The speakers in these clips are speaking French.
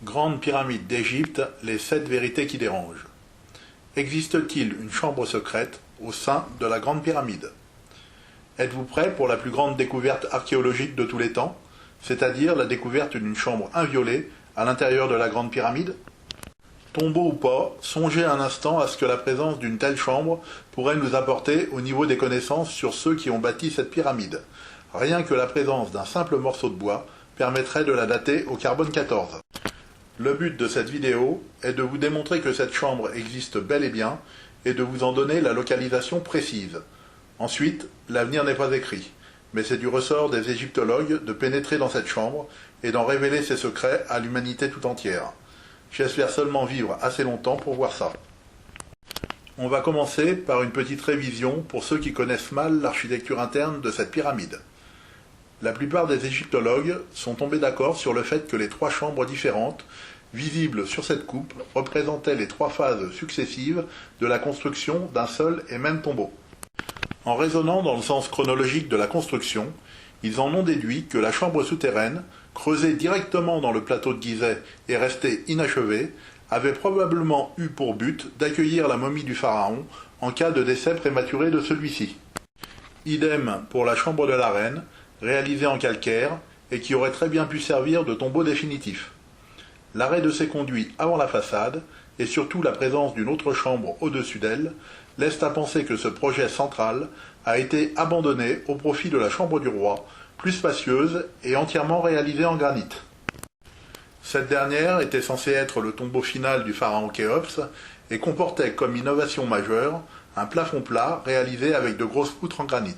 Grande pyramide d'Égypte, les 7 vérités qui dérangent. Existe-t-il une chambre secrète au sein de la Grande Pyramide? Êtes-vous prêt pour la plus grande découverte archéologique de tous les temps, c'est-à-dire la découverte d'une chambre inviolée à l'intérieur de la Grande Pyramide? Tombeau ou pas, songez un instant à ce que la présence d'une telle chambre pourrait nous apporter au niveau des connaissances sur ceux qui ont bâti cette pyramide. Rien que la présence d'un simple morceau de bois permettrait de la dater au carbone 14. Le but de cette vidéo est de vous démontrer que cette chambre existe bel et bien et de vous en donner la localisation précise. Ensuite, l'avenir n'est pas écrit, mais c'est du ressort des égyptologues de pénétrer dans cette chambre et d'en révéler ses secrets à l'humanité tout entière. J'espère seulement vivre assez longtemps pour voir ça. On va commencer par une petite révision pour ceux qui connaissent mal l'architecture interne de cette pyramide. La plupart des égyptologues sont tombés d'accord sur le fait que les 3 chambres différentes, visibles sur cette coupe, représentaient les 3 phases successives de la construction d'un seul et même tombeau. En raisonnant dans le sens chronologique de la construction, ils en ont déduit que la chambre souterraine, creusée directement dans le plateau de Gizeh et restée inachevée, avait probablement eu pour but d'accueillir la momie du pharaon en cas de décès prématuré de celui-ci. Idem pour la chambre de la reine, réalisée en calcaire et qui aurait très bien pu servir de tombeau définitif. L'arrêt de ces conduits avant la façade, et surtout la présence d'une autre chambre au-dessus d'elle, laissent à penser que ce projet central a été abandonné au profit de la chambre du roi, plus spacieuse et entièrement réalisée en granit. Cette dernière était censée être le tombeau final du pharaon Khéops et comportait comme innovation majeure un plafond plat réalisé avec de grosses poutres en granit.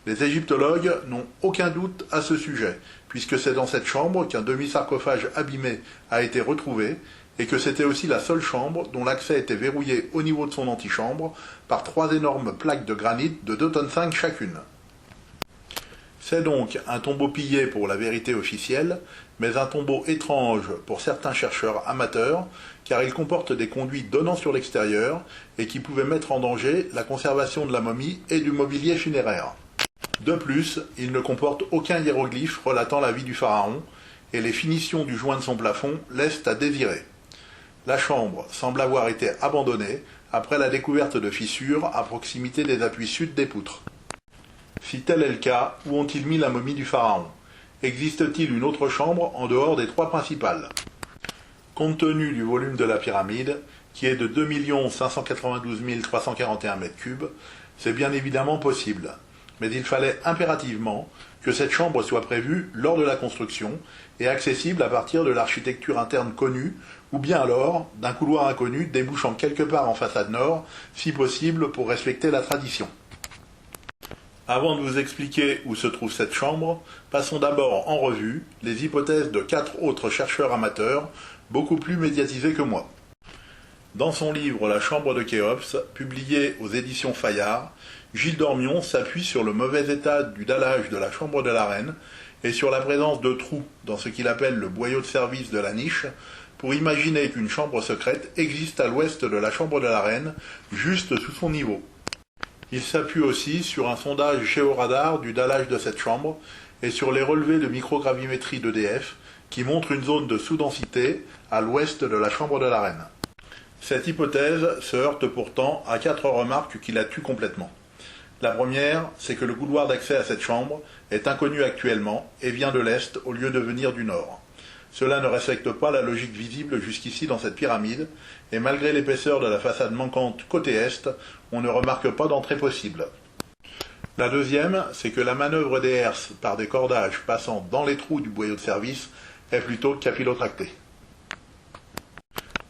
Les égyptologues n'ont aucun doute à ce sujet, puisque c'est dans cette chambre qu'un demi-sarcophage abîmé a été retrouvé, et que c'était aussi la seule chambre dont l'accès était verrouillé au niveau de son antichambre par 3 énormes plaques de granit de 2,5 tonnes chacune. C'est donc un tombeau pillé pour la vérité officielle, mais un tombeau étrange pour certains chercheurs amateurs, car il comporte des conduits donnant sur l'extérieur et qui pouvaient mettre en danger la conservation de la momie et du mobilier funéraire. De plus, il ne comporte aucun hiéroglyphe relatant la vie du pharaon, et les finitions du joint de son plafond laissent à désirer. La chambre semble avoir été abandonnée après la découverte de fissures à proximité des appuis sud des poutres. Si tel est le cas, où ont-ils mis la momie du pharaon? Existe-t-il une autre chambre en dehors des 3 principales? Compte tenu du volume de la pyramide, qui est de 2 592 341 m3, c'est bien évidemment possible. Mais il fallait impérativement que cette chambre soit prévue lors de la construction et accessible à partir de l'architecture interne connue, ou bien alors d'un couloir inconnu débouchant quelque part en façade nord, si possible pour respecter la tradition. Avant de vous expliquer où se trouve cette chambre, passons d'abord en revue les hypothèses de 4 autres chercheurs amateurs, beaucoup plus médiatisés que moi. Dans son livre La chambre de Khéops, publié aux éditions Fayard, Gilles Dormion s'appuie sur le mauvais état du dallage de la chambre de la reine et sur la présence de trous dans ce qu'il appelle le boyau de service de la niche pour imaginer qu'une chambre secrète existe à l'ouest de la chambre de la reine, juste sous son niveau. Il s'appuie aussi sur un sondage géoradar du dallage de cette chambre et sur les relevés de microgravimétrie d'EDF qui montrent une zone de sous-densité à l'ouest de la chambre de la reine. Cette hypothèse se heurte pourtant à 4 remarques qui la tuent complètement. La première, c'est que le couloir d'accès à cette chambre est inconnu actuellement et vient de l'est au lieu de venir du nord. Cela ne respecte pas la logique visible jusqu'ici dans cette pyramide, et malgré l'épaisseur de la façade manquante côté est, on ne remarque pas d'entrée possible. La deuxième, c'est que la manœuvre des herses par des cordages passant dans les trous du boyau de service est plutôt capillotractée.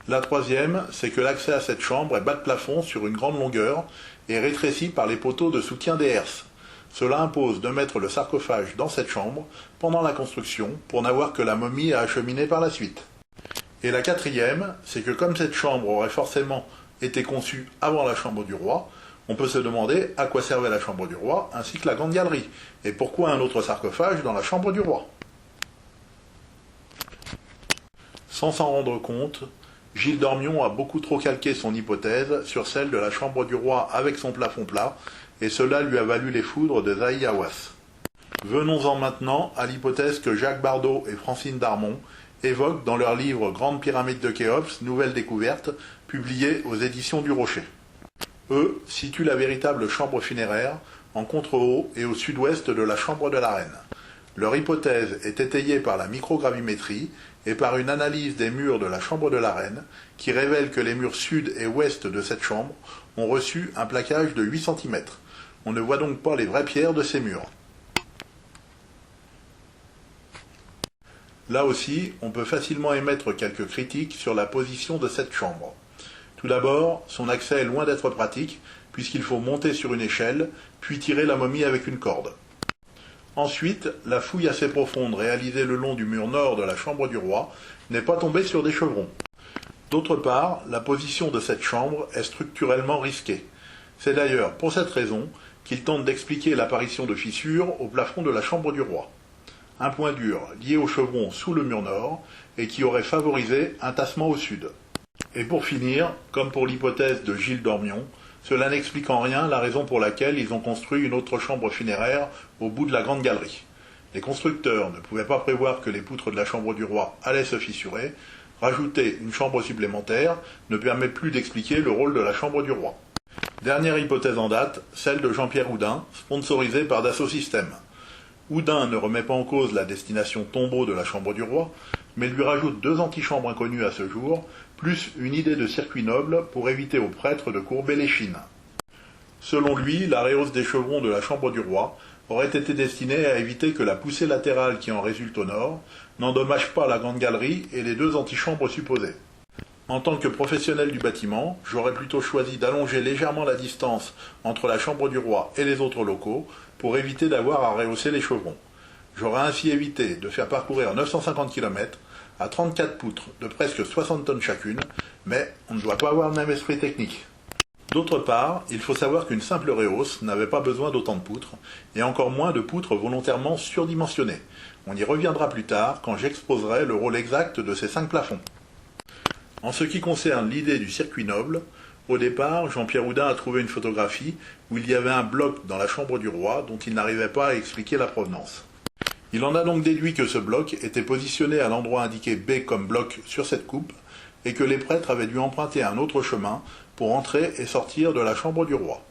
La troisième, c'est que l'accès à cette chambre est bas de plafond sur une grande longueur et rétréci par les poteaux de soutien des herses. Cela impose de mettre le sarcophage dans cette chambre pendant la construction pour n'avoir que la momie à acheminer par la suite. Et la quatrième, c'est que comme cette chambre aurait forcément été conçue avant la chambre du roi, on peut se demander à quoi servait la chambre du roi ainsi que la grande galerie, et pourquoi un autre sarcophage dans la chambre du roi. Sans s'en rendre compte, Gilles Dormion a beaucoup trop calqué son hypothèse sur celle de la chambre du roi avec son plafond plat, et cela lui a valu les foudres de Zahi Hawass. Venons-en maintenant à l'hypothèse que Jacques Bardot et Francine Darmon évoquent dans leur livre Grande pyramide de Khéops, nouvelle découverte, publié aux éditions du Rocher. Eux situent la véritable chambre funéraire en contre-haut et au sud-ouest de la chambre de la reine. Leur hypothèse est étayée par la microgravimétrie et par une analyse des murs de la chambre de la reine qui révèle que les murs sud et ouest de cette chambre ont reçu un plaquage de 8 cm. On ne voit donc pas les vraies pierres de ces murs. Là aussi, on peut facilement émettre quelques critiques sur la position de cette chambre. Tout d'abord, son accès est loin d'être pratique, puisqu'il faut monter sur une échelle, puis tirer la momie avec une corde. Ensuite, la fouille assez profonde réalisée le long du mur nord de la chambre du roi n'est pas tombée sur des chevrons. D'autre part, la position de cette chambre est structurellement risquée. C'est d'ailleurs pour cette raison qu'il tente d'expliquer l'apparition de fissures au plafond de la chambre du roi. Un point dur lié au chevron sous le mur nord et qui aurait favorisé un tassement au sud. Et pour finir, comme pour l'hypothèse de Gilles d'Ormion, cela n'explique en rien la raison pour laquelle ils ont construit une autre chambre funéraire au bout de la grande galerie. Les constructeurs ne pouvaient pas prévoir que les poutres de la chambre du roi allaient se fissurer. Rajouter une chambre supplémentaire ne permet plus d'expliquer le rôle de la chambre du roi. Dernière hypothèse en date, celle de Jean-Pierre Houdin, sponsorisée par Dassault Systèmes. Houdin ne remet pas en cause la destination tombeau de la chambre du roi, mais lui rajoute 2 antichambres inconnues à ce jour, plus une idée de circuit noble pour éviter aux prêtres de courber l'échine. Selon lui, la rehausse des chevrons de la chambre du roi aurait été destinée à éviter que la poussée latérale qui en résulte au nord n'endommage pas la grande galerie et les 2 antichambres supposées. En tant que professionnel du bâtiment, j'aurais plutôt choisi d'allonger légèrement la distance entre la chambre du roi et les autres locaux pour éviter d'avoir à rehausser les chevrons. J'aurais ainsi évité de faire parcourir 950 km à 34 poutres de presque 60 tonnes chacune, mais on ne doit pas avoir le même esprit technique. D'autre part, il faut savoir qu'une simple rehausse n'avait pas besoin d'autant de poutres, et encore moins de poutres volontairement surdimensionnées. On y reviendra plus tard quand j'exposerai le rôle exact de ces 5 plafonds. En ce qui concerne l'idée du circuit noble, au départ, Jean-Pierre Houdin a trouvé une photographie où il y avait un bloc dans la chambre du roi dont il n'arrivait pas à expliquer la provenance. Il en a donc déduit que ce bloc était positionné à l'endroit indiqué B comme bloc sur cette coupe, et que les prêtres avaient dû emprunter un autre chemin pour entrer et sortir de la chambre du roi.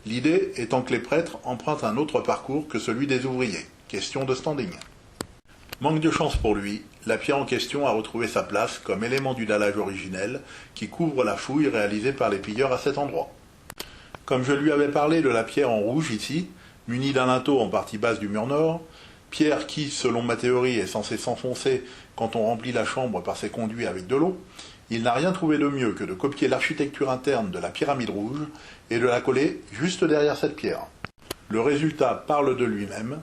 L'idée étant que les prêtres empruntent un autre parcours que celui des ouvriers. Question de standing. Manque de chance pour lui, la pierre en question a retrouvé sa place comme élément du dallage originel qui couvre la fouille réalisée par les pilleurs à cet endroit. Comme je lui avais parlé de la pierre en rouge ici, munie d'un linteau en partie basse du mur nord, pierre qui, selon ma théorie, est censée s'enfoncer quand on remplit la chambre par ses conduits avec de l'eau, il n'a rien trouvé de mieux que de copier l'architecture interne de la pyramide rouge et de la coller juste derrière cette pierre. Le résultat parle de lui-même.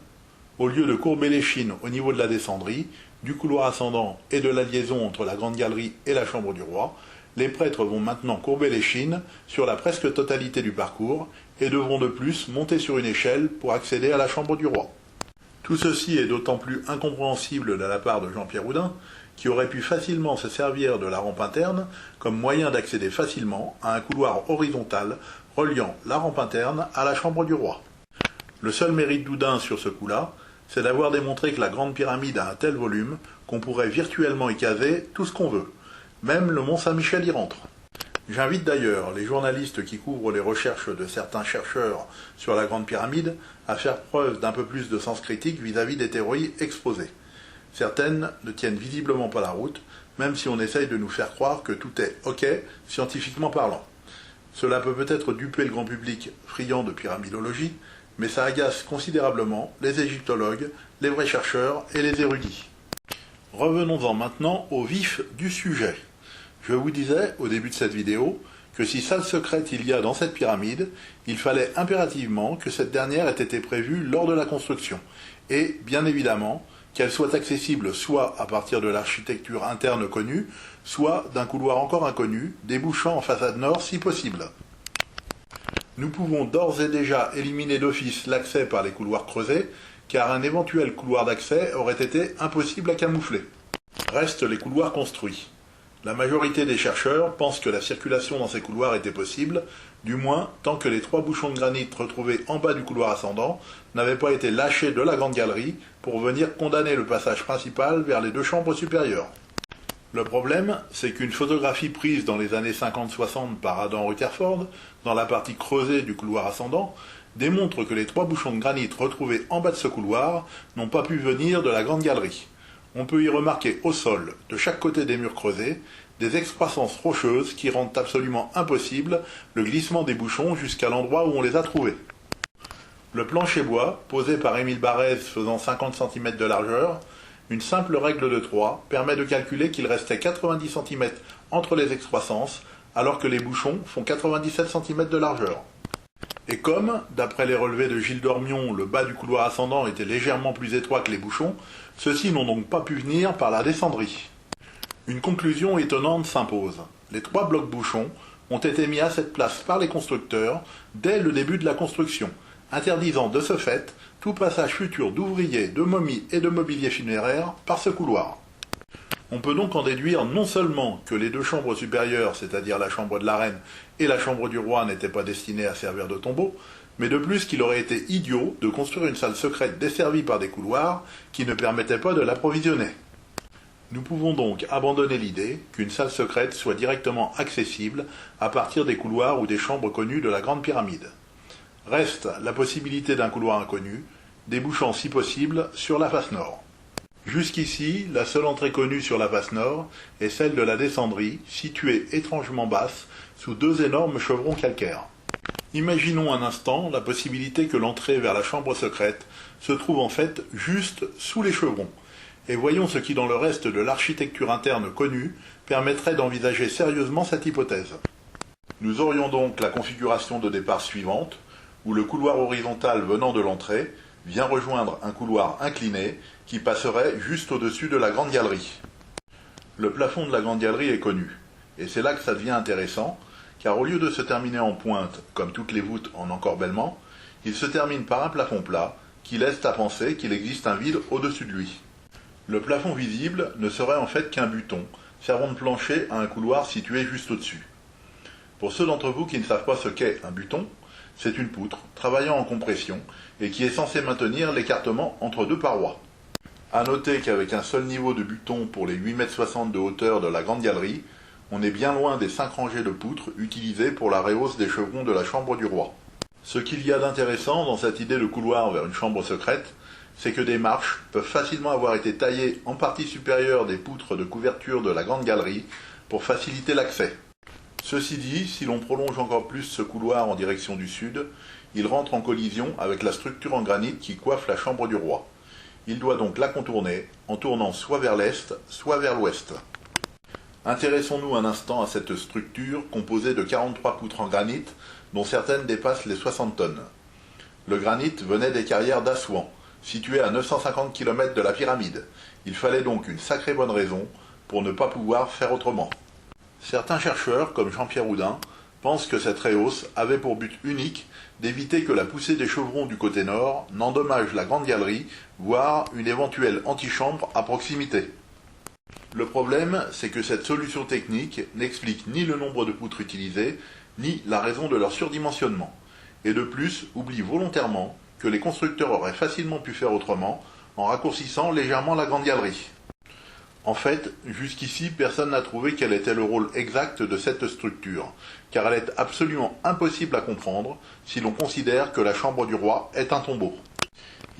Au lieu de courber l'échine au niveau de la descendrie, du couloir ascendant et de la liaison entre la grande galerie et la chambre du roi, les prêtres vont maintenant courber l'échine sur la presque totalité du parcours et devront de plus monter sur une échelle pour accéder à la chambre du roi. Tout ceci est d'autant plus incompréhensible de la part de Jean-Pierre Houdin, qui aurait pu facilement se servir de la rampe interne comme moyen d'accéder facilement à un couloir horizontal reliant la rampe interne à la chambre du roi. Le seul mérite d'Houdin sur ce coup-là, c'est d'avoir démontré que la grande pyramide a un tel volume qu'on pourrait virtuellement y caser tout ce qu'on veut. Même le Mont Saint-Michel y rentre. J'invite d'ailleurs les journalistes qui couvrent les recherches de certains chercheurs sur la Grande Pyramide à faire preuve d'un peu plus de sens critique vis-à-vis des théories exposées. Certaines ne tiennent visiblement pas la route, même si on essaye de nous faire croire que tout est OK, scientifiquement parlant. Cela peut peut-être duper le grand public friand de pyramidologie, mais ça agace considérablement les égyptologues, les vrais chercheurs et les érudits. Revenons-en maintenant au vif du sujet. Je vous disais, au début de cette vidéo, que si salle secrète il y a dans cette pyramide, il fallait impérativement que cette dernière ait été prévue lors de la construction, et, bien évidemment, qu'elle soit accessible soit à partir de l'architecture interne connue, soit d'un couloir encore inconnu, débouchant en façade nord si possible. Nous pouvons d'ores et déjà éliminer d'office l'accès par les couloirs creusés, car un éventuel couloir d'accès aurait été impossible à camoufler. Restent les couloirs construits. La majorité des chercheurs pensent que la circulation dans ces couloirs était possible, du moins tant que les 3 bouchons de granit retrouvés en bas du couloir ascendant n'avaient pas été lâchés de la grande galerie pour venir condamner le passage principal vers les 2 chambres supérieures. Le problème, c'est qu'une photographie prise dans les années 50-60 par Adam Rutherford, dans la partie creusée du couloir ascendant, démontre que les 3 bouchons de granit retrouvés en bas de ce couloir n'ont pas pu venir de la grande galerie. On peut y remarquer au sol, de chaque côté des murs creusés, des excroissances rocheuses qui rendent absolument impossible le glissement des bouchons jusqu'à l'endroit où on les a trouvés. Le plancher bois, posé par Émile Barrez faisant 50 cm de largeur, une simple règle de 3 permet de calculer qu'il restait 90 cm entre les excroissances, alors que les bouchons font 97 cm de largeur. Et comme, d'après les relevés de Gilles Dormion, le bas du couloir ascendant était légèrement plus étroit que les bouchons, ceux-ci n'ont donc pas pu venir par la descendrie. Une conclusion étonnante s'impose. Les 3 blocs bouchons ont été mis à cette place par les constructeurs dès le début de la construction, interdisant de ce fait tout passage futur d'ouvriers, de momies et de mobilier funéraire par ce couloir. On peut donc en déduire non seulement que les 2 chambres supérieures, c'est-à-dire la chambre de la reine et la chambre du roi, n'étaient pas destinées à servir de tombeau, mais de plus qu'il aurait été idiot de construire une salle secrète desservie par des couloirs qui ne permettaient pas de l'approvisionner. Nous pouvons donc abandonner l'idée qu'une salle secrète soit directement accessible à partir des couloirs ou des chambres connues de la Grande Pyramide. Reste la possibilité d'un couloir inconnu, débouchant si possible sur la face nord. Jusqu'ici, la seule entrée connue sur la face nord est celle de la descendrie, située étrangement basse, sous 2 énormes chevrons calcaires. Imaginons un instant la possibilité que l'entrée vers la chambre secrète se trouve en fait juste sous les chevrons, et voyons ce qui dans le reste de l'architecture interne connue permettrait d'envisager sérieusement cette hypothèse. Nous aurions donc la configuration de départ suivante, où le couloir horizontal venant de l'entrée vient rejoindre un couloir incliné qui passerait juste au-dessus de la grande galerie. Le plafond de la grande galerie est connu, et c'est là que ça devient intéressant, car au lieu de se terminer en pointe, comme toutes les voûtes en encorbellement, il se termine par un plafond plat qui laisse à penser qu'il existe un vide au-dessus de lui. Le plafond visible ne serait en fait qu'un buton, servant de plancher à un couloir situé juste au-dessus. Pour ceux d'entre vous qui ne savent pas ce qu'est un buton, c'est une poutre travaillant en compression et qui est censée maintenir l'écartement entre 2 parois. A noter qu'avec un seul niveau de buton pour les 8,60 m de hauteur de la grande galerie, on est bien loin des 5 rangées de poutres utilisées pour la rehausse des chevrons de la chambre du roi. Ce qu'il y a d'intéressant dans cette idée de couloir vers une chambre secrète, c'est que des marches peuvent facilement avoir été taillées en partie supérieure des poutres de couverture de la grande galerie pour faciliter l'accès. Ceci dit, si l'on prolonge encore plus ce couloir en direction du sud, il rentre en collision avec la structure en granit qui coiffe la chambre du roi. Il doit donc la contourner en tournant soit vers l'est, soit vers l'ouest. Intéressons-nous un instant à cette structure composée de 43 poutres en granit, dont certaines dépassent les 60 tonnes. Le granit venait des carrières d'Assouan, situées à 950 km de la pyramide. Il fallait donc une sacrée bonne raison pour ne pas pouvoir faire autrement. Certains chercheurs, comme Jean-Pierre Houdin, pensent que cette rehausse avait pour but unique d'éviter que la poussée des chevrons du côté nord n'endommage la grande galerie, voire une éventuelle antichambre à proximité. Le problème, c'est que cette solution technique n'explique ni le nombre de poutres utilisées, ni la raison de leur surdimensionnement, et de plus oublie volontairement que les constructeurs auraient facilement pu faire autrement en raccourcissant légèrement la grande galerie. En fait, jusqu'ici, personne n'a trouvé quel était le rôle exact de cette structure, car elle est absolument impossible à comprendre si l'on considère que la chambre du roi est un tombeau.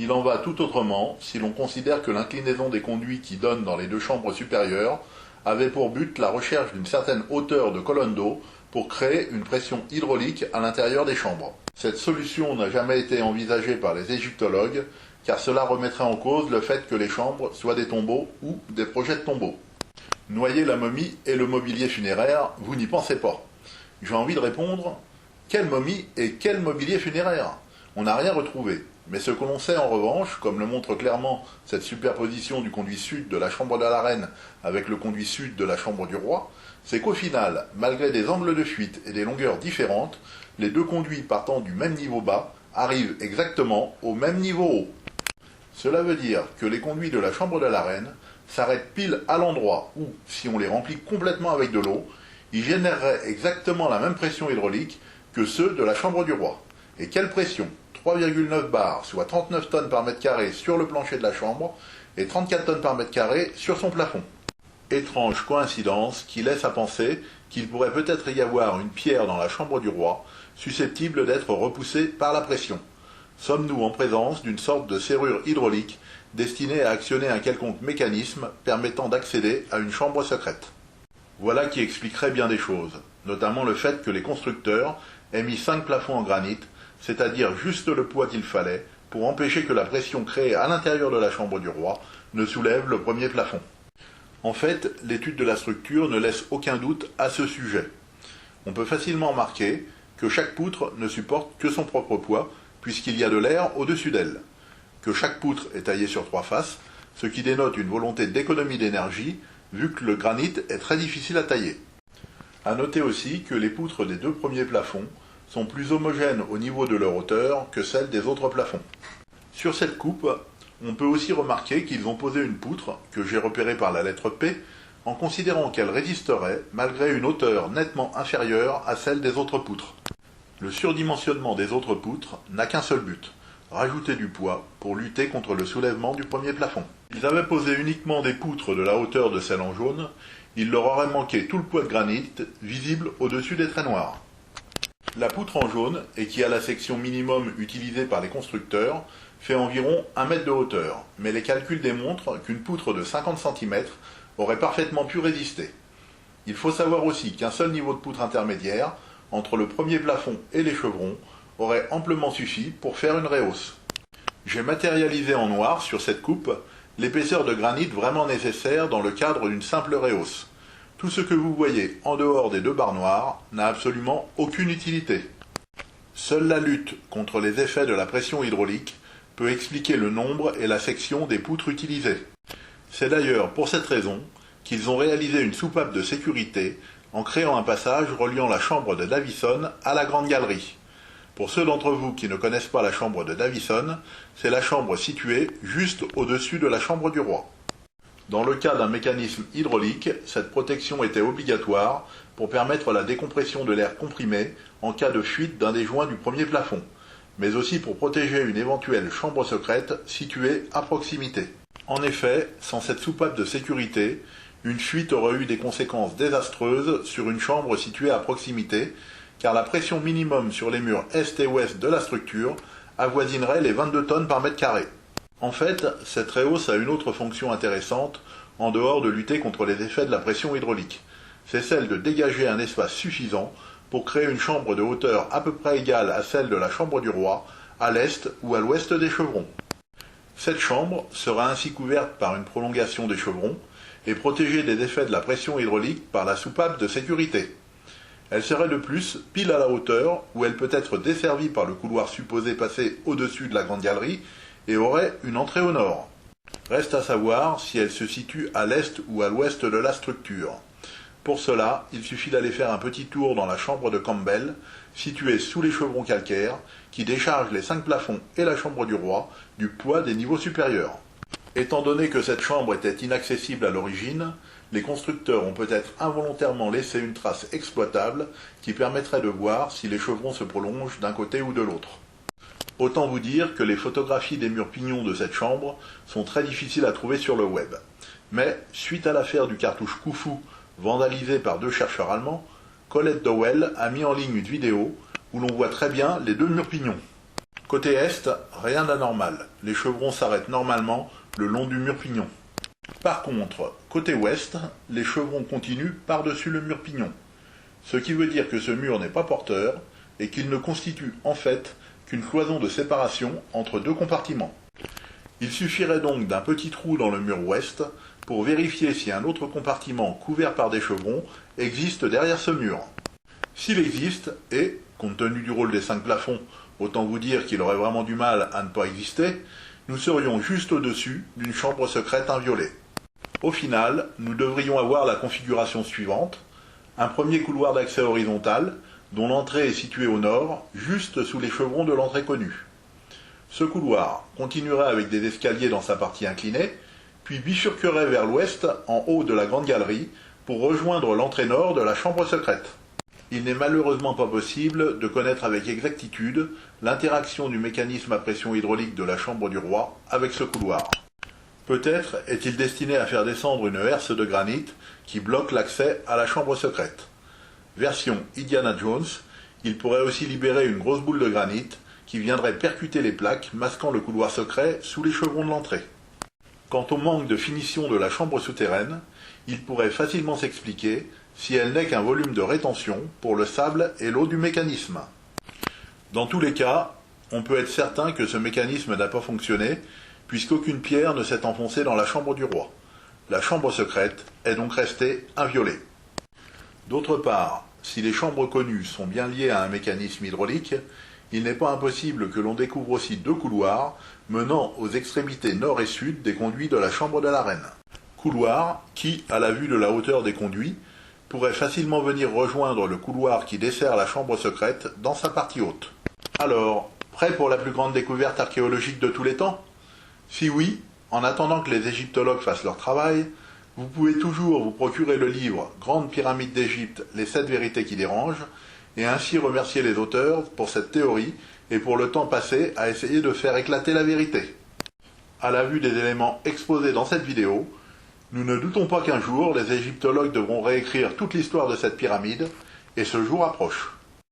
Il en va tout autrement si l'on considère que l'inclinaison des conduits qui donnent dans les 2 chambres supérieures avait pour but la recherche d'une certaine hauteur de colonne d'eau pour créer une pression hydraulique à l'intérieur des chambres. Cette solution n'a jamais été envisagée par les égyptologues, car cela remettrait en cause le fait que les chambres soient des tombeaux ou des projets de tombeaux. Noyer la momie et le mobilier funéraire, vous n'y pensez pas. J'ai envie de répondre, quelle momie et quel mobilier funéraire? On n'a rien retrouvé. Mais ce que l'on sait en revanche, comme le montre clairement cette superposition du conduit sud de la chambre de la reine avec le conduit sud de la chambre du roi, c'est qu'au final, malgré des angles de fuite et des longueurs différentes, les 2 conduits partant du même niveau bas arrivent exactement au même niveau haut. Cela veut dire que les conduits de la chambre de la reine s'arrêtent pile à l'endroit où, si on les remplit complètement avec de l'eau, ils généreraient exactement la même pression hydraulique que ceux de la chambre du roi. Et quelle pression! 3,9 bars, soit 39 tonnes par mètre carré sur le plancher de la chambre et 34 tonnes par mètre carré sur son plafond. Étrange coïncidence qui laisse à penser qu'il pourrait peut-être y avoir une pierre dans la chambre du roi, susceptible d'être repoussée par la pression. Sommes-nous en présence d'une sorte de serrure hydraulique destinée à actionner un quelconque mécanisme permettant d'accéder à une chambre secrète? Voilà qui expliquerait bien des choses, notamment le fait que les constructeurs aient mis 5 plafonds en granit, c'est-à-dire juste le poids qu'il fallait pour empêcher que la pression créée à l'intérieur de la chambre du roi ne soulève le premier plafond. En fait, l'étude de la structure ne laisse aucun doute à ce sujet. On peut facilement remarquer que chaque poutre ne supporte que son propre poids, puisqu'il y a de l'air au-dessus d'elle, que chaque poutre est taillée sur 3 faces, ce qui dénote une volonté d'économie d'énergie, vu que le granit est très difficile à tailler. A noter aussi que les poutres des 2 premiers plafonds sont plus homogènes au niveau de leur hauteur que celles des autres plafonds. Sur cette coupe, on peut aussi remarquer qu'ils ont posé une poutre, que j'ai repérée par la lettre P, en considérant qu'elle résisterait malgré une hauteur nettement inférieure à celle des autres poutres. Le surdimensionnement des autres poutres n'a qu'un seul but, rajouter du poids pour lutter contre le soulèvement du premier plafond. S'ils avaient posé uniquement des poutres de la hauteur de celle en jaune, il leur aurait manqué tout le poids de granit visible au-dessus des traits noirs. La poutre en jaune, et qui a la section minimum utilisée par les constructeurs, fait environ 1 mètre de hauteur, mais les calculs démontrent qu'une poutre de 50 cm aurait parfaitement pu résister. Il faut savoir aussi qu'un seul niveau de poutre intermédiaire, entre le premier plafond et les chevrons, aurait amplement suffi pour faire une rehausse. J'ai matérialisé en noir sur cette coupe l'épaisseur de granit vraiment nécessaire dans le cadre d'une simple rehausse. Tout ce que vous voyez en dehors des 2 barres noires n'a absolument aucune utilité. Seule la lutte contre les effets de la pression hydraulique peut expliquer le nombre et la section des poutres utilisées. C'est d'ailleurs pour cette raison qu'ils ont réalisé une soupape de sécurité en créant un passage reliant la chambre de Davison à la grande galerie. Pour ceux d'entre vous qui ne connaissent pas la chambre de Davison, c'est la chambre située juste au-dessus de la chambre du roi. Dans le cas d'un mécanisme hydraulique, cette protection était obligatoire pour permettre la décompression de l'air comprimé en cas de fuite d'un des joints du premier plafond, mais aussi pour protéger une éventuelle chambre secrète située à proximité. En effet, sans cette soupape de sécurité, une fuite aurait eu des conséquences désastreuses sur une chambre située à proximité, car la pression minimum sur les murs est et ouest de la structure avoisinerait les 22 tonnes par mètre carré. En fait, cette rehausse a une autre fonction intéressante, en dehors de lutter contre les effets de la pression hydraulique. C'est celle de dégager un espace suffisant pour créer une chambre de hauteur à peu près égale à celle de la chambre du roi, à l'est ou à l'ouest des chevrons. Cette chambre sera ainsi couverte par une prolongation des chevrons et protégée des effets de la pression hydraulique par la soupape de sécurité. Elle serait de plus pile à la hauteur où elle peut être desservie par le couloir supposé passer au-dessus de la grande galerie et aurait une entrée au nord. Reste à savoir si elle se situe à l'est ou à l'ouest de la structure. Pour cela, il suffit d'aller faire un petit tour dans la chambre de Campbell, située sous les chevrons calcaires, qui décharge les 5 plafonds et la chambre du roi du poids des niveaux supérieurs. Étant donné que cette chambre était inaccessible à l'origine, les constructeurs ont peut-être involontairement laissé une trace exploitable qui permettrait de voir si les chevrons se prolongent d'un côté ou de l'autre. Autant vous dire que les photographies des murs pignons de cette chambre sont très difficiles à trouver sur le web. Mais, suite à l'affaire du cartouche Khufu vandalisé par 2 chercheurs allemands, Colette Dowell a mis en ligne une vidéo où l'on voit très bien les 2 murs pignons. Côté est, rien d'anormal, les chevrons s'arrêtent normalement le long du mur pignon. Par contre, côté ouest, les chevrons continuent par-dessus le mur pignon, ce qui veut dire que ce mur n'est pas porteur et qu'il ne constitue en fait qu'une cloison de séparation entre 2 compartiments. Il suffirait donc d'un petit trou dans le mur ouest pour vérifier si un autre compartiment couvert par des chevrons existe derrière ce mur. S'il existe, et, compte tenu du rôle des 5 plafonds, autant vous dire qu'il aurait vraiment du mal à ne pas exister, nous serions juste au-dessus d'une chambre secrète inviolée. Au final, nous devrions avoir la configuration suivante: un premier couloir d'accès horizontal, dont l'entrée est située au nord, juste sous les chevrons de l'entrée connue. Ce couloir continuerait avec des escaliers dans sa partie inclinée, puis bifurquerait vers l'ouest en haut de la grande galerie pour rejoindre l'entrée nord de la chambre secrète. Il n'est malheureusement pas possible de connaître avec exactitude l'interaction du mécanisme à pression hydraulique de la chambre du roi avec ce couloir. Peut-être est-il destiné à faire descendre une herse de granit qui bloque l'accès à la chambre secrète. Version Indiana Jones, il pourrait aussi libérer une grosse boule de granit qui viendrait percuter les plaques masquant le couloir secret sous les chevrons de l'entrée. Quant au manque de finition de la chambre souterraine, il pourrait facilement s'expliquer si elle n'est qu'un volume de rétention pour le sable et l'eau du mécanisme. Dans tous les cas, on peut être certain que ce mécanisme n'a pas fonctionné, puisqu'aucune pierre ne s'est enfoncée dans la chambre du roi. La chambre secrète est donc restée inviolée. D'autre part, si les chambres connues sont bien liées à un mécanisme hydraulique, il n'est pas impossible que l'on découvre aussi deux couloirs menant aux extrémités nord et sud des conduits de la chambre de la reine. Couloirs qui, à la vue de la hauteur des conduits, pourraient facilement venir rejoindre le couloir qui dessert la chambre secrète dans sa partie haute. Alors, prêt pour la plus grande découverte archéologique de tous les temps? Si oui, en attendant que les égyptologues fassent leur travail, vous pouvez toujours vous procurer le livre « Grande pyramide d'Égypte, les 7 vérités qui dérangent » et ainsi remercier les auteurs pour cette théorie et pour le temps passé à essayer de faire éclater la vérité. À la vue des éléments exposés dans cette vidéo, nous ne doutons pas qu'un jour, les égyptologues devront réécrire toute l'histoire de cette pyramide, et ce jour approche.